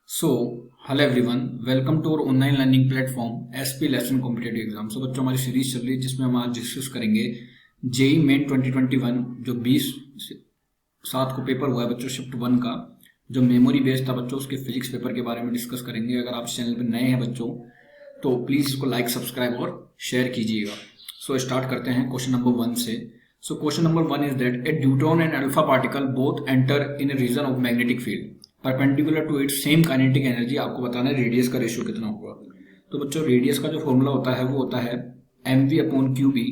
So hello everyone, welcome to our online learning platform SP lesson competitive exam. So बच्चों, हमारी series चल रही है जिसमें हम आज डिस्कस करेंगे जेई मेन 2021 जो 20/7 को पेपर हुआ है बच्चों, शिफ्ट 1 का जो मेमोरी बेस्ड था बच्चों, उसके फिजिक्स पेपर के बारे में डिस्कस करेंगे। अगर आप इस चैनल पर नए हैं बच्चों तो प्लीज़ इसको लाइक, सब्सक्राइब और शेयर कीजिएगा। सो स्टार्ट करते हैं क्वेश्चन नंबर 1 से। So question number 1 is that a deuteron and alpha particle both enter in a region of magnetic field perpendicular to its same kinetic energy. आपको बताना है radius का ratio कितना होगा। तो बच्चों, रेडियस का जो फॉर्मूला होता है वो होता है mv/qb,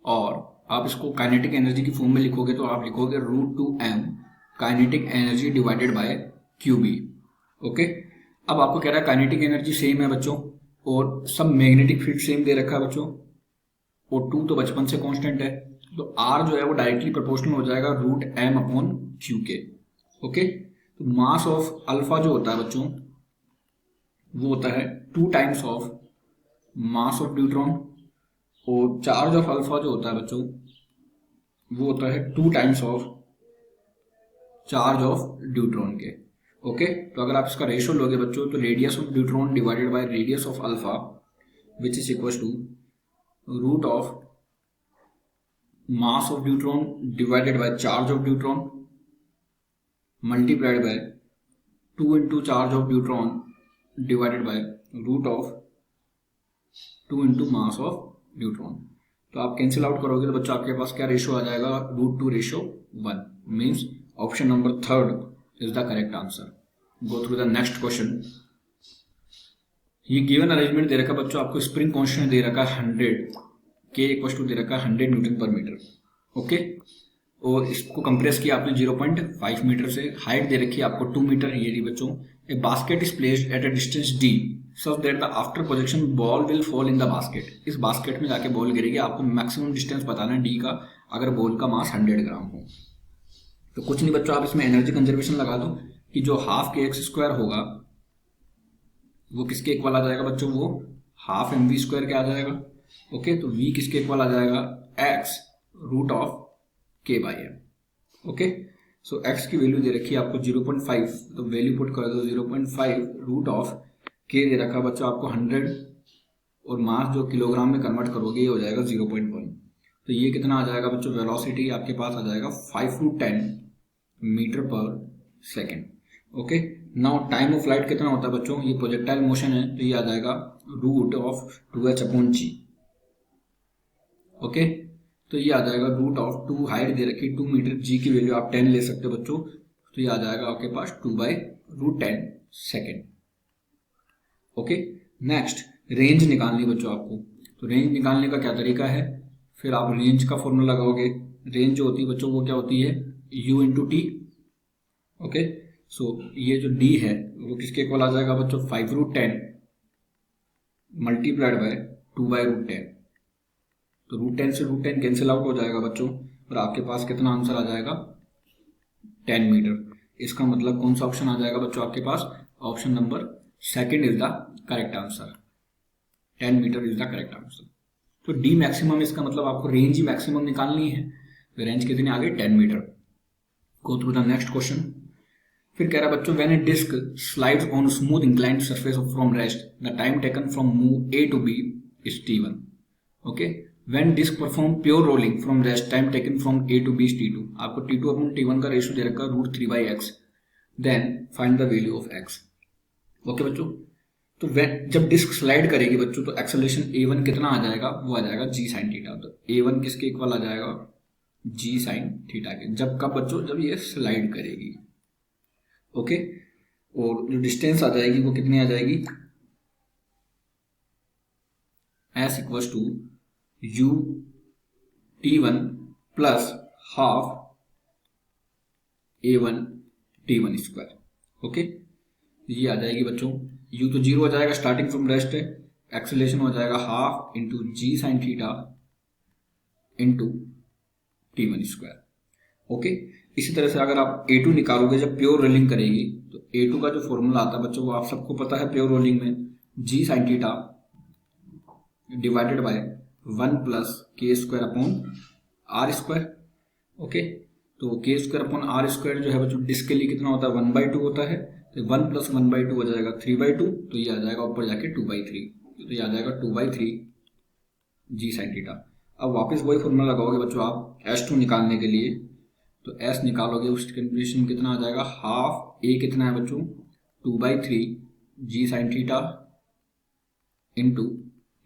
और आप इसको काइनेटिक एनर्जी की फॉर्म में लिखोगे तो आप लिखोगे √2m kinetic energy divided by qb। Okay, अब आपको कह रहा है काइनेटिक एनर्जी सेम है बच्चों और सब मैग्नेटिक फील्ड सेम दे रखा है बच्चों, और 2 तो बचपन से कांस्टेंट है, तो r जो है वो डायरेक्टली प्रोपोर्शनल हो जाएगा √m/q के। ओके, तो मास ऑफ अल्फा जो होता है बच्चों वो होता है 2 times of mass of deuteron, और चार्ज ऑफ अल्फा जो होता है बच्चों वो होता है 2 times of charge of deuteron के। ओके, तो अगर आप इसका रेशियो लोगे बच्चों तो radius of deuteron divided by radius of alpha which is equal to root of mass of deuteron divided by charge of deuteron multiplied by 2 into charge of deuteron divided by root of 2 into mass of deuteron. तो आप cancel out करोगे तो बच्चों आपके पास क्या ratio आ जाएगा, √2:1। Means option number 3 is the correct answer. Go through the next question. ये given arrangement they रखा बच्चों, आपको स्प्रिंग कांस्टेंट दे रखा है 100 के इक्वल टू दे रखा है 100 न्यूटन पर मीटर। ओके, और इसको कंप्रेस किया आपने 0.5 मीटर से। हाइट दे रखी है आपको 2 मीटर। ये रही बच्चों, ए basket is placed at a distance d so that the after projection ball will fall in the basket. इस बास्केट में जाके बॉल गिरेगी। आपको मैक्सिमम डिस्टेंस बताना है d का, अगर बॉल का मास 100 ग्राम हो। तो कुछ नहीं बच्चों, आप इसमें एनर्जी कंजर्वेशन लगा दो कि जो हाफ के x² होगा वो किसके इक्वल आ जाएगा बच्चों, वो हाफ mv² के आ जाएगा। ओके, तो v किसके इक्वल आ जाएगा, x √k/m। ओके, सो x की वैल्यू दे रखी है आपको 0.5, तो वैल्यू पुट कर दो 0.5 √k दे रखा बच्चों आपको 100, और मास जो किलोग्राम में कन्वर्ट करोगे ये हो जाएगा 0.1। तो ये कितना आ जाएगा बच्चों, वेलोसिटी आपके पास आ जाएगा 5 to 10 मीटर पर second. Okay, now time of flight कितना होता है बच्चों, ये प्रोजेक्टाइल मोशन है तो ये आ जाएगा √2h/g। ओके, तो ये आ जाएगा √2, हाइट दे रखी 2 मीटर, g की वैल्यू आप 10 ले सकते हो बच्चों, तो ये आ जाएगा आपके पास 2/√10 सेकेंड। ओके, नेक्स्ट रेंज निकालनी बच्चों आपको। तो रेंज निकालने का क्या तरीका है, फिर आप रेंज का फॉर्मूला लगाओगे। रेंज जो होती है बच्चों वो क्या होती है, u/t। ओके, सो ये जो d है वो किसके इक्वल आ जाएगा बच्चों, 5/10 मल्टीप्लाइड बाय 2/√10। तो √10 से √10 कैंसिल आउट हो जाएगा बच्चों, और आपके पास कितना आंसर आ जाएगा, 10 मीटर। इसका मतलब कौन सा ऑप्शन आ जाएगा बच्चों आपके पास, option number 2 is the correct answer. 10 metre is the correct answer. तो डी मैक्सिमम, इसका मतलब आपको रेंज ही मैक्सिमम निकालनी है। तो रेंज कितनी आ गई, 10 metre. Go through the next question. फिर कह रहा है बच्चों, when a disc slides on smooth inclined surface from rest the time taken from move a to b is t1। Okay, when disc perform pure rolling from rest time taken from a to b is t2। आपको t2/t1 का ratio दे रखा है √3/x, then find the value of x। Okay बच्चों, तो जब disc slide करेगी बच्चों तो एक्सेलरेशन a1 कितना आ जाएगा, वो आ जाएगा g sin थीटा। तो a1 किसके इक्वल आ जाएगा, g sin थीटा के। जब कब बच्चों, जब ये स्लाइड करेगी। ओके, और जो डिस्टेंस आ जाएगी वो कितनी आ जाएगी, s equals to u/t1 plus half a1/t1²। Okay, ये आ जाएगी बच्चों, u तो 0 हो जाएगा, स्टार्टिंग फ्रॉम रेस्ट है, एक्सेलरेशन हो जाएगा half into g sin theta into t1²। Okay, इसी तरह से अगर आप a2 निकालोगे जब प्योर रोलिंग करेगी, तो a2 का जो फॉर्मूला आता है बच्चों वो आप सबको पता है, प्योर रोलिंग में g sin theta divided bye 1 + k² upon r²। Okay, तो के स्क्वायर अपॉन आर स्क्वायर जो है बच्चों डिस्क के लिए कितना होता है 1/2 होता है, तो 1 + 1/2 हो जाएगा 3/2, तो ये आ जाएगा ऊपर जाके 2/3, तो ये आ जाएगा 2/3 जी साइन थीटा। अब वापस वही फॉर्मूला लगाओगे बच्चों आप S2 निकालने के लिए, तो S निकालोगे उस कैलकुलेशन में कितना आ जाएगा, हाफ A कितना है बच्चों 2/3 g sine theta into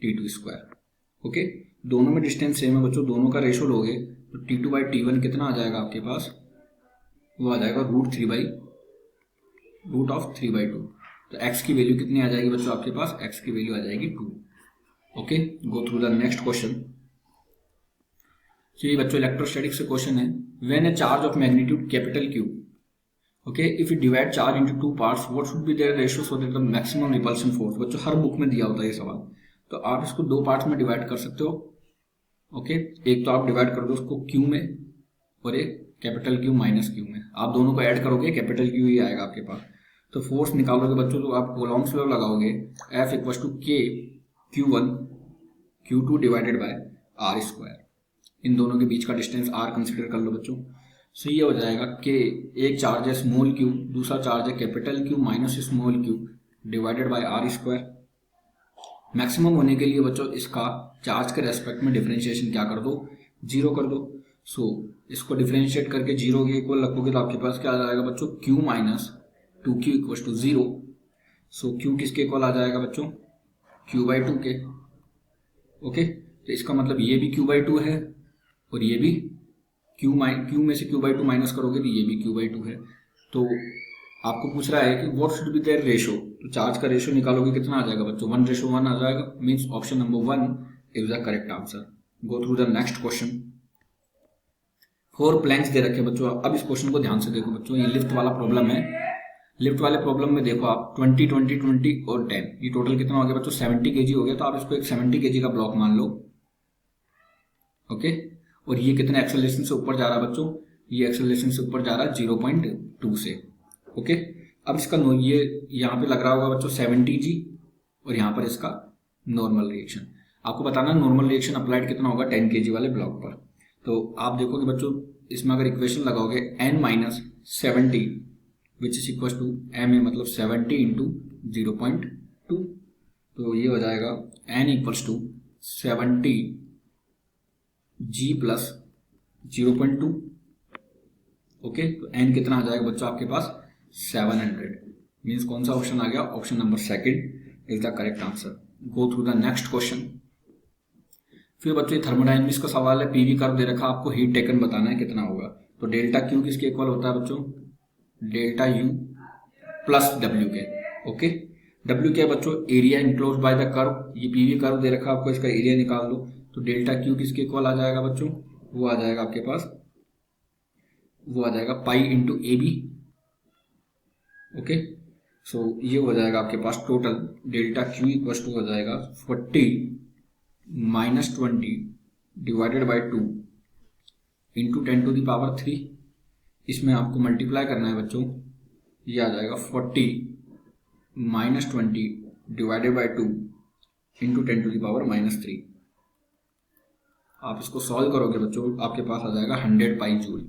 T2 square. Okay, दोनों में डिस्टेंस सेम है बच्चों, दोनों का रेशो लोगे तो T2/T1 कितना आ जाएगा आपके पास, वो आ जाएगा √3/2। तो x की वैल्यू कितनी आ जाएगी बच्चों आपके पास, x की वैल्यू आ जाएगी 2। Okay, go through the next question. चलिए बच्चों इलेक्ट्रोस्टैटिक से क्वेश्चन है, when A charge of magnitude capital Q, okay, if you divide charge into 2 parts what should be their ratio so that the maximum repulsion force. बच्चों हर book में दिया होता है ये सवाल, तो आप इसको 2 पार्ट्स में डिवाइड कर सकते हो। ओके, एक तो आप डिवाइड कर दो उसको Q में और एक कैपिटल Q माइनस Q में, आप दोनों को ऐड करोगे कैपिटल Q ही आएगा आपके पास। तो फोर्स निकालोगे बच्चों तो आप कोलॉम्स लॉ लगाओगे, F = K Q1 Q2 divided by R square. इन दोनों के बीच का डिस्टेंस R कंसिडर कर लो बच्चों। सो ये हो जाएगा K, एक चार्ज है स्मॉल q, दूसरा चार्ज है capital Q minus small q divided by R square. Maximum होने के लिए बच्चों इसका चार्ज के रेस्पेक्ट में डिफरेंशिएशन क्या कर दो, 0 कर दो। सो इसको डिफरेंशिएट करके 0 के इक्वल रखोगे तो आपके पास क्या आ जाएगा बच्चों, Q माइनस 2Q = 0। सो Q किसके इक्वल आ जाएगा बच्चों, Q/2 के। ओके, तो इसका मतलब ये भी Q/2 है और ये भी Q में से Q/2 माइनस करोगे तो ये भी Q/2 है। तो आपको पूछ रहा है कि what should be their ratio, तो चार्ज का रेशो निकालोगे कितना आ जाएगा बच्चों, 1:1 आ जाएगा, means option number 1 is the correct answer. Go through the next question. 4 planks दे रखे बच्चों, अब इस क्वेश्चन को ध्यान से देखो बच्चों, ये लिफ्ट वाला प्रॉब्लम है। लिफ्ट वाले प्रॉब्लम में देखो आप 20 20 20 और 10, ये टोटल कितना हो गया बच्चों 70 kg हो गया, तो आप इसको एक 70 kg का ब्लॉक मान लो। ओके, और ये कितने एक्सेलरेशन से ऊपर जा रहा है बच्चों, ये एक्सेलरेशन से ऊपर जा रहा है 0.2 से। ओके, अब इसका ये यहाँ पे लग रहा होगा बच्चों 70 G और यहाँ पर इसका नॉर्मल रिएक्शन। आपको बताना नॉर्मल रिएक्शन अप्लाइड कितना होगा 10 kg वाले ब्लॉक पर। तो आप देखोगे बच्चों इसमें अगर इक्वेशन लगाओगे n-70 which is equal to m है मतलब 70 × 0.2, तो ये हो जाएगा n = 70 G + 0.2। ओके, तो n कितना आ जाएगा बच्चों आपके पास 700, मीन्स कौन सा ऑप्शन आ गया, option number 2 is the correct answer. Go through the next question. फिर बच्चों थर्मोडायनेमिक्स का सवाल है, पीवी कर्व दे रखा, आपको हीट टेकन बताना है कितना होगा। तो डेल्टा Q किसके इक्वल होता है बच्चों, डेल्टा U + W के। ओके, W क्या है बच्चों, area enclose by the curve, ये पीवी कर्व दे रखा आपको, इसका एरिया निकाल दो। तो डेल्टा Q किसके इक्वल आ जाएगा बच्चों, वो आ जाएगा आपके पास, वो आ जाएगा पाई × AB। ओके, सो ये हो जाएगा आपके पास टोटल डेल्टा Q = हो जाएगा 40 - 20 डिवाइडेड बाय 2 × 10⁻³ इसमें आपको मल्टीप्लाई करना है बच्चों, ये आ जाएगा 40 - 20 डिवाइडेड बाय 2 × 10⁻³ आप इसको सॉल्व करोगे बच्चों आपके पास आ जाएगा 100 पाई जूल,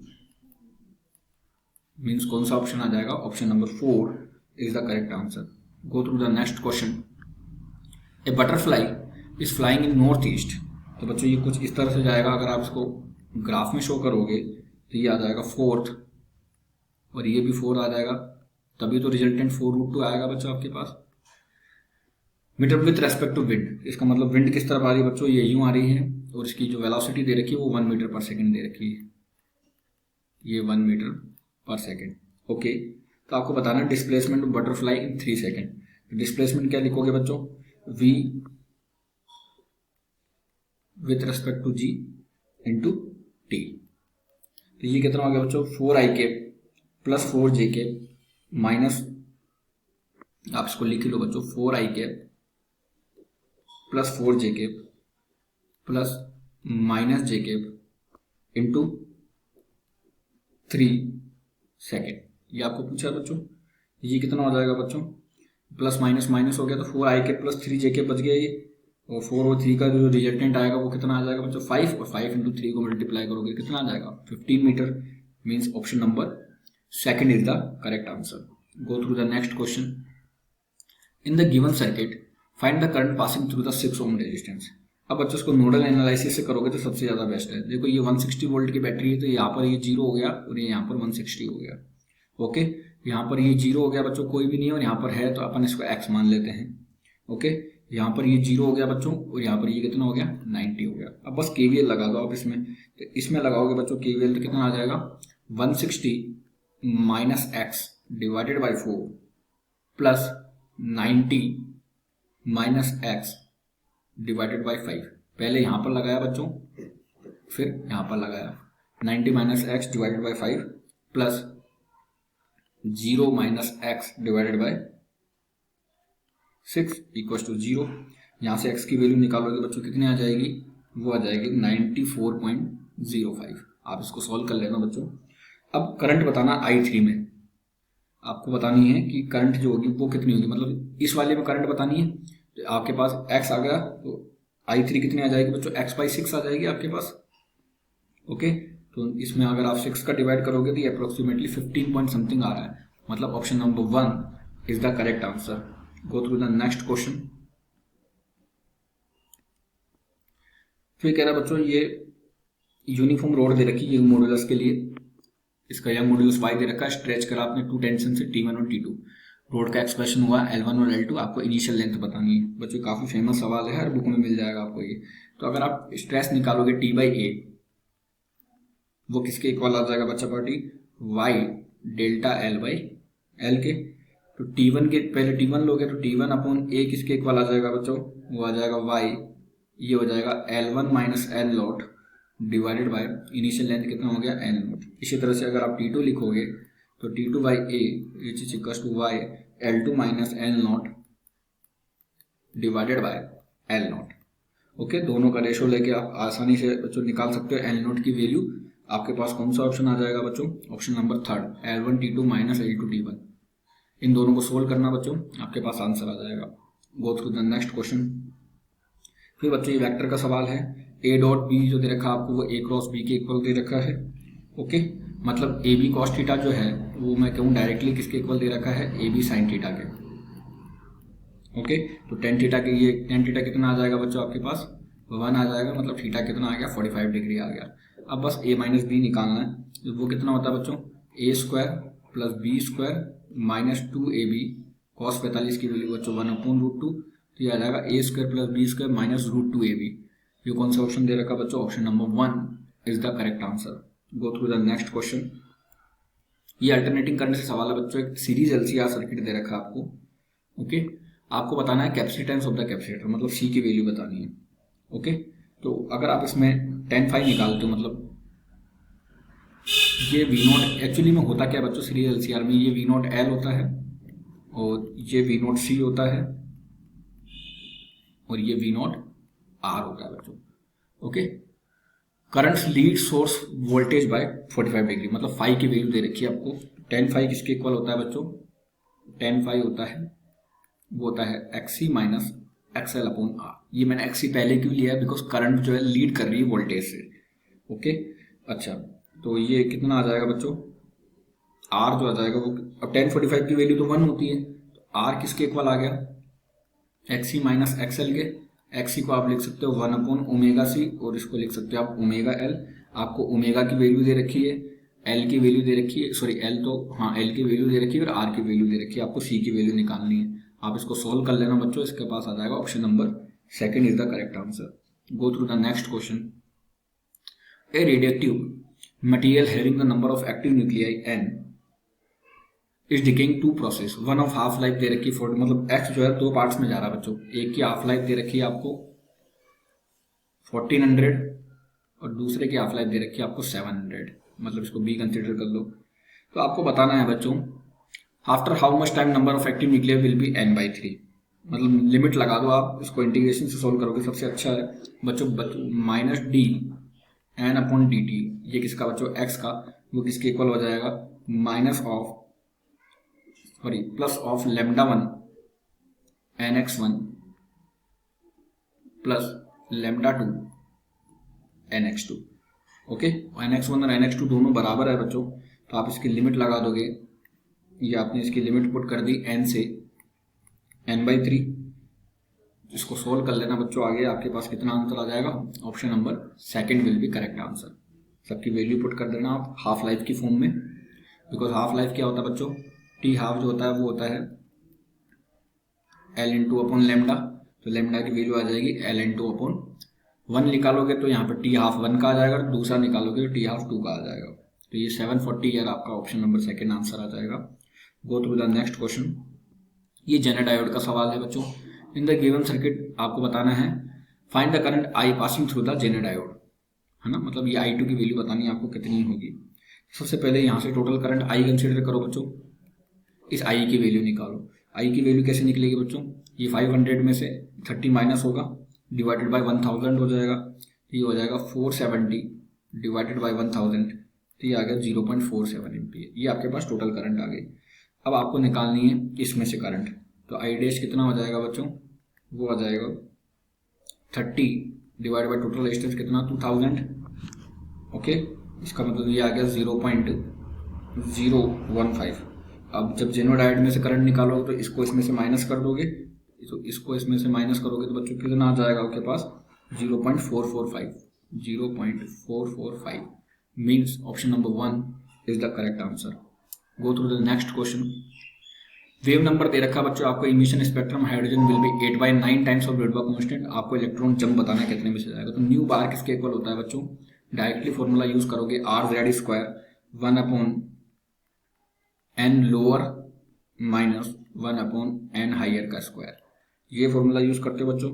मीन्स कौन सा ऑप्शन आ जाएगा, option number 4 is the correct answer. Go through the next question. A butterfly is flying in north east, तो बच्चों ये कुछ इस तरह से जाएगा, अगर आप इसको ग्राफ में शो करोगे तो ये आ जाएगा 4th और ये भी 4 आ जाएगा, तभी तो रिजल्टेंट 4√2 आएगा बच्चों आपके पास। Metre with respect to wind, इसका मतलब विंड किस तरफ आ रही है बच्चों, ये यूं आ रही है और इसकी जो वेलोसिटी दे रखी है वो 1 मीटर/सेकंड दे रखी है, ये 1 मीटर/सेकंड। ओके, तो आपको बताना displacement of butterfly in 3 second. Displacement क्या लिखोगे बच्चों, v with respect to g × t। तो ये कितना हो गया बच्चों 4i + 4j माइनस, आप इसको लिख लो बच्चों 4i + 4j plus -j × 3 second, ये आपको पूछा बच्चों। ये कितना हो जाएगा बच्चों, प्लस माइनस माइनस हो गया तो 4i + 3j बच गया ये, और 4 और 3 का जो रिजल्टेंट आएगा वो कितना आ जाएगा बच्चों 5, और 5 × 3 को मल्टीप्लाई करोगे कितना आ जाएगा 15 metre, means option number second is the correct answer. Go through the next question. In the given circuit find the current passing through the 6 ohm resistance. अब बच्चों इसको नोडल एनालिसिस से करोगे तो सबसे ज़्यादा बेस्ट है. देखो ये 160 वोल्ट की बैटरी है, तो यहाँ पर ये 0 हो गया और ये यहाँ पर 160 हो गया. ओके, यहाँ पर ये 0 हो गया बच्चों, कोई भी नहीं है, और यहाँ पर है तो अपन इसको x मान लेते हैं. ओके, यहाँ पर ये 0 हो गया बच्चों और यहाँ पर ये कितना हो गया 90 हो गया. अब बस KVL लगा दो आप इसमें, तो इसमें लगाओगे बच्चों KVL तो कितना आ जाएगा 160 minus x divided by 4 plus 90 minus x divided by 5. पहले यहाँ पर लगाया बच्चों, फिर यहाँ पर लगाया 90 minus x divided by 5 plus 0 minus x divided by 6 equal to 0. यहाँ से x की वैल्यू निकालोगे बच्चों कितनी आ जाएगी, वो आ जाएगी 94.05. आप इसको सॉल्व कर लेना बच्चों. अब करंट बताना I3 में, आपको बतानी है कि करंट जो होगी वो कितनी होगी, मतलब इस वाले में करंट बतानी है. तो आपके पास x आ गया तो I3 कितनी आ जाएगी बच्चों, x/6 आ जाएगी आपके पास. ओके, तो इसमें अगर आप 6 का डिवाइड करोगे तो ये अप्रोक्सीमेटली 15 पॉइंट समथिंग आ रहा है. मतलब option number 1 is the correct answer. Go through the next question. फिर कह रहा है बच्चों ये यूनिफॉर्म रोड दे रखी है मॉड्यूलस के लिए. इसका यह मॉड्यूलस y दे रखा है, स्ट्रेच करा आपने 2 टेंशन से T1 और T2. रोड का एक्सप्रेशन हुआ L1 और L2. आपको इनिशियल लेंथ बतानी है बच्चों. काफी फेमस सवाल है, हर बुक में मिल जाएगा आपको ये. तो अगर आप स्ट्रेस निकालोगे T/A, वो किसके इक्वल आ जाएगा बच्चा पार्टी, y डेल्टा L/L के. तो T1 के पहले T1 लोगे तो T1 अपॉन A किसके इक्वल आ जाएगा बच्चों, वो आ जाएगा y, ये हो जाएगा L1 minus L not divided by initial length कितना हो गया L नॉट. इसी तरह से अगर आप T2 लिखोगे तो T2/A is equal to y L2 minus L not divided by L not. Okay, दोनों का रेशो लेके आप आसानी से बच्चों निकाल सकते हो L नॉट की वैल्यू. आपके पास कौन सा ऑप्शन आ जाएगा बच्चों, option number 3 L1 T2 minus L2 T1. इन दोनों को सोल्व करना बच्चों, आपके पास आंसर आ जाएगा. गो थ्रू द नेक्स्ट क्वेश्चन. फिर बच्चों ये वेक्टर का सवाल है. A डॉट B जो दे रखा है आपको वो A क्रॉस B के इक्वल दे रखा है. ओके, मतलब AB कॉस थीटा जो है वो मैं कहूँ डायरेक्टली किसके इक्वल दे रखा है, AB साइन थीटा के. ओके, तो टेन थीटा के ये टेन थीटा कितना आ जाएगा बच्चों आपके पास 1 आ जाएगा. मतलब थीटा कितना आ गया 45 डिग्री आ गया. अब बस A माइनस बी निकालना है. तो वो कितना होता है बच्चों, A square plus B square minus 2AB cos 45 की वैल्यू बच्चों 1/√2. तो ये आ जाएगा A square plus B square minus √2AB. ये कौन सा ऑप्शन दे रखा बच्चों, option number 1 is the correct answer. Go through the next question. ये अल्टरनेटिंग करने से सवाल है बच्चों. एक सीरीज LCR सर्किट दे रखा है आपको. ओके, आपको बताना है कैपेसिटेंस ऑफ द कैपेसिटर, मतलब C की वैल्यू बतानी है. ओके, तो अगर आप इसमें tan phi निकालते हो, मतलब ये V0 एक्चुअली में होता क्या बच्चों सीरीज LCR में, ये V0 L होता है और ये V0 C होता है और ये V0 R होता है बच्चों. Okay, current lead source voltage bye 45 degree, मतलब फाई की वैल्यू दे रखी है आपको. tan phi किसके इक्वल होता है बच्चों, tan phi होता है वो होता है XC minus XL upon R. ये मैंने XC पहले क्यों लिया है, बिकॉज करंट जो है लीड कर रही है वोल्टेज से. ओके, अच्छा, तो ये कितना आ जाएगा बच्चों, R जो आ जाएगा वो, अब tan 45 की वैल्यू तो 1 होती है, तो R किसके इक्वल आ गया XC माइनस XL के. XC को आप लिख सकते हो 1/ω/C और इसको लिख सकते हो आप ω/L. आपको ओमेगा की वैल्यू दे रखी है, L की वैल्यू दे रखी है, सॉरी L तो हाँ L की वैल्यू दे रखी है और R की वैल्यू दे रखी है. आपको C की वैल्यू निकालनी है. आप इसको सोल्व कर लेना बच्चों, इसके पास आ जाएगा option number 2 is the correct answer. Go through the next question. A radioactive material having the number of active nuclei N is decaying to process. One of half life दे रखी है, मतलब X जो है 2 पार्ट्स में जा रहा है बच्चों. एक की हाफ लाइफ दे रखी है आपको 1400 और दूसरे की हाफ लाइफ दे रखी है आपको 700, मतलब इसको B कंसिडर कर लो. तो आपको बताना है बच्चों after how much time number of active nuclear will be N/3. मतलब लिमिट लगा दो आप, इसको इंटीग्रेशन से सोल्व करोगे सबसे अच्छा है बच्चों. माइनस D N/dt, ये किसका बच्चों X का, वो किसके इक्वल हो जाएगा minus of plus of λ1 NX1 plus λ2 NX2. Okay, NX1 और NX2 दोनों बराबर है बच्चों, तो आप इसकी लिमिट लगा दोगे। ये आपने इसकी लिमिट पुट कर दी n से n/3। इसको सोल्व कर लेना बच्चों, आगे आपके पास कितना आंसर आ जाएगा, option number second will be correct answer. सबकी वैल्यू पुट कर देना आप हाफ लाइफ की फॉर्म में, बिकॉज हाफ लाइफ क्या होता है बच्चों, टी हाफ जो होता है वो होता है L//λ, तो लेमडा की वैल्यू आ जाएगी L//1 निकालोगे तो यहाँ पर टी हाफ 1 का आ जाएगा, दूसरा निकालोगे तो टी हाफ 2 का आ जाएगा। तो ये 740 ईयर आपका ऑप्शन नंबर सेकंड आंसर आ जाएगा। गो थ्रू द नेक्स्ट क्वेश्चन। ये जेनर डायोड का सवाल है बच्चों। इन द गिवन सर्किट आपको बताना है find the current I passing through the zener diode, है ना, मतलब ये I2 की वैल्यू बतानी है आपको कितनी होगी। सबसे पहले यहाँ से टोटल करंट आई कंसिडर करो बच्चों, इस आई की वैल्यू निकालो। आई की वैल्यू कैसे निकलेगी बच्चों, ये 500 में से 30 माइनस होगा, डिवाइडेड बाय 1000 हो जाएगा, तो ये हो जाएगा 470 डिवाइडेड बाय 1000, तो ये आ गया 0.47 एम्पीयर। ये आपके पास टोटल करंट आ गई। अब आपको निकालनी है इसमें से करंट, तो आई डैश कितना हो जाएगा बच्चों, वो आ जाएगा 30 डिवाइड बाय टोटल रेजिस्टेंस कितना 2000। ओके, इसका मतलब ये आ गया 0.015। अब जब जेनो डायोड में से करंट निकालोगे तो इसको इसमें से माइनस कर दोगे, तो इसको इसमें से माइनस करोगे तो बच्चों कितना आ जाएगा आपके पास 0.445 means option number 1 is the correct answer. Go through the next question. Wave number दे रखा बच्चों आपको, emission spectrum hydrogen will be 8/9 times of Rydberg constant. आपको इलेक्ट्रॉन जंप बताना है कितने में से जाएगा। तो न्यू बार किसके इक्वल होता है बच्चों, डायरेक्टली फॉर्मूला यूज करोगे RZ² 1/n lower minus 1/n higher का स्क्वायर। ये फॉर्मूला यूज करते हो बच्चों।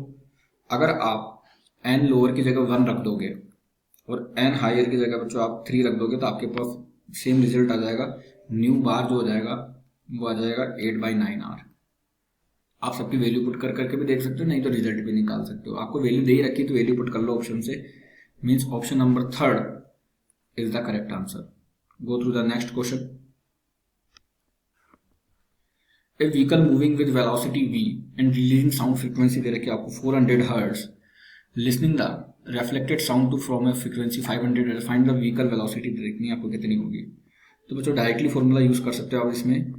अगर आप n लोअर की जगह 1 रख दोगे और n हाइयर की जगह बच्चों आप 3 रख दोगे तो आपके पास सेम रिजल्ट आ जाएगा। न्यू बार जो हो जाएगा वो आ जाएगा 8/9R। आप सबकी वैल्यू पुट कर करके भी देख सकते हो, नहीं तो रिजल्ट भी निकाल सकते हो। आपको वैल्यू दे ही रखी तो वैल्यू पुट कर लो ऑप्शन से, means option number 3 is the correct answer. Go through the next question. A vehicle moving with velocity v and releasing sound frequency दे रखी है आपको 400 Hz, listening the reflected sound to from a frequency 500 Hz, find the vehicle velocity दे रखनी है आपको कितनी होगी। तो बच्चों डायरेक्टली फॉर्मूला यूज कर सकते हो आप इसमें।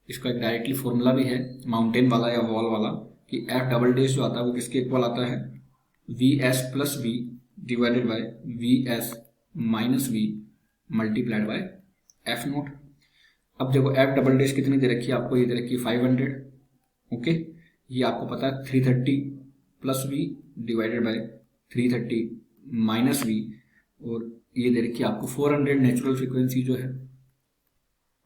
इसका एक डायरेक्टली फॉर्मूला भी है माउंटेन वाला या वॉल वाला, कि F डबल डैश जो आता है वो किसके इक्वल आता है, VS plus V divided by VS minus V multiplied by F0। अब देखो F डबल डैश कितनी दे रखी है आपको, ये दे रखी है 500। ओके, ये आपको पता है 330 plus V divided by 330 minus V, और ये दे रखी है आपको 400 नेचुरल फ्रीक्वेंसी जो है।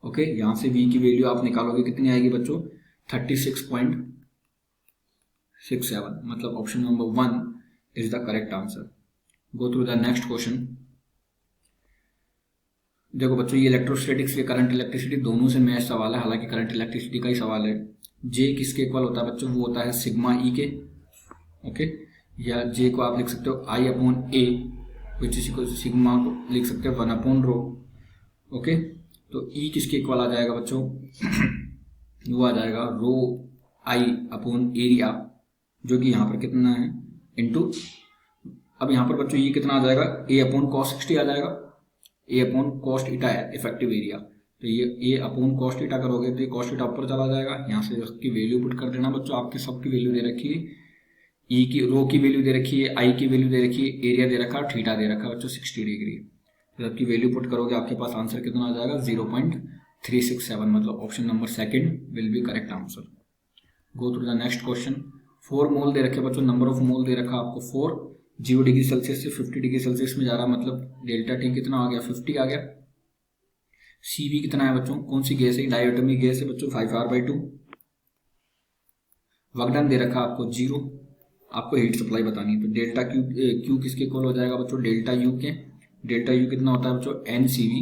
ओके, यहां से V की वैल्यू आप निकालोगे कितनी आएगी बच्चों 36.67, मतलब option number 1 is the correct answer. Go through the next question. देखो बच्चों ये इलेक्ट्रोस्टैटिक्स या करंट इलेक्ट्रिसिटी दोनों से मैच सवाल है, हालांकि करंट इलेक्ट्रिसिटी का ही सवाल है। जे किसके इक्वल होता है बच्चों, वो होता है सिग्मा ई के। ओके, या जे को आप लिख सकते हो I/A, which is equal sigma को लिख सकते हो 1/ρ। ओके, तो ई किसके इक्वल आ जाएगा बच्चों वो आ जाएगा ρI/एरिया, जो कि यहाँ पर कितना है इंटू, अब यहाँ पर बच्चों ये कितना आ जाएगा A/cos60 आ जाएगा। A/cos थीटा है इफेक्टिव एरिया, तो ये A/cos थीटा करोगे तो ये cos थीटा ऊपर चला जाएगा। यहाँ से उसकी वैल्यू पुट कर देना बच्चों। आपके सबकी वैल्यू दे रखी है, ई की रो की वैल्यू दे रखी है, आई की वैल्यू दे रखी है, एरिया दे रखा है, थीटा दे रखा है बच्चों 60 डिग्री। तो सबकी वैल्यू पुट करोगे आपके पास आंसर कितना आ जाएगा 0.367, मतलब option number 2 will be correct answer. Go through the next question. 4 मोल दे रखे बच्चों, नंबर ऑफ मोल दे रखा आपको 4, 0 डिग्री सेल्सियस से 50 डिग्री सेल्सियस में जा रहा, मतलब डेल्टा टी कितना आ गया 50 आ गया। CV कितना है बच्चों, कौन सी गैस है, डायोटोमिक गैस है बच्चों 5R/2। वर्क डन दे रखा आपको 0, आपको हीट सप्लाई बतानी है। तो डेल्टा क्यू किसके इक्वल हो जाएगा बच्चों, डेल्टा यू के। डेल्टा यू कितना होता है बच्चों NCV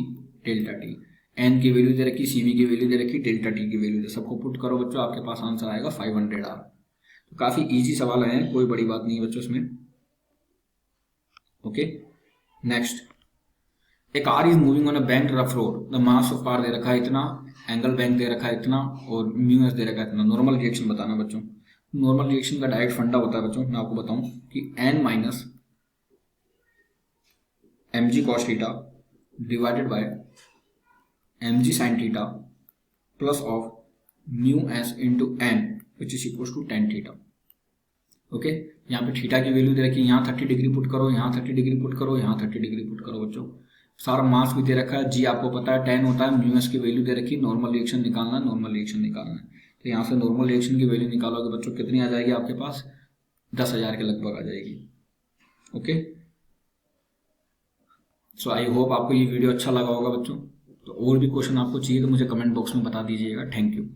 डेल्टा टी। एन की वैल्यू दे रखी, CV की वैल्यू दे रखी, डेल्टा टी की वैल्यू दे, सबको पुट करो बच्चों आपके पास आंसर आएगा 500R। तो काफी इजी सवाल आए हैं, कोई बड़ी बात नहीं है बच्चों इसमें। Okay, next. एक car is moving on a bank rough road, the mass of car दे रखा है इतना, एंगल बैंक दे रखा है इतना, और म्यूएस दे रखा है इतना। नॉर्मल रिएक्शन बताना बच्चों। नॉर्मल रिएक्शन का डायरेक्ट फंडा होता है बच्चों, मैं आपको बताऊं कि n minus mg cos theta divided by mg sin theta plus of mu S into N which is equal to tan theta. Okay, यहाँ पे थीटा की वैल्यू दे रखी है, यहाँ 30 डिग्री पुट करो, यहाँ 30 डिग्री पुट करो, यहाँ 30 डिग्री पुट करो बच्चों। सारा मास भी दे रखा है, जी आपको पता है 10 होता है, म्यू एस की वैल्यू दे रखी है, नॉर्मल रिएक्शन निकालना है, नॉर्मल रिएक्शन निकालना है। तो यहाँ से नॉर्मल रिएक्शन की वैल्यू निकालोगे बच्चों, कितनी आ जाएगी आपके पास, 10,000 के लगभग आ जाएगी। ओके, सो आई होप आपको ये वीडियो अच्छा लगा होगा बच्चों। तो और भी क्वेश्चन आपको चाहिए तो मुझे कमेंट बॉक्स में बता दीजिएगा। Thank you.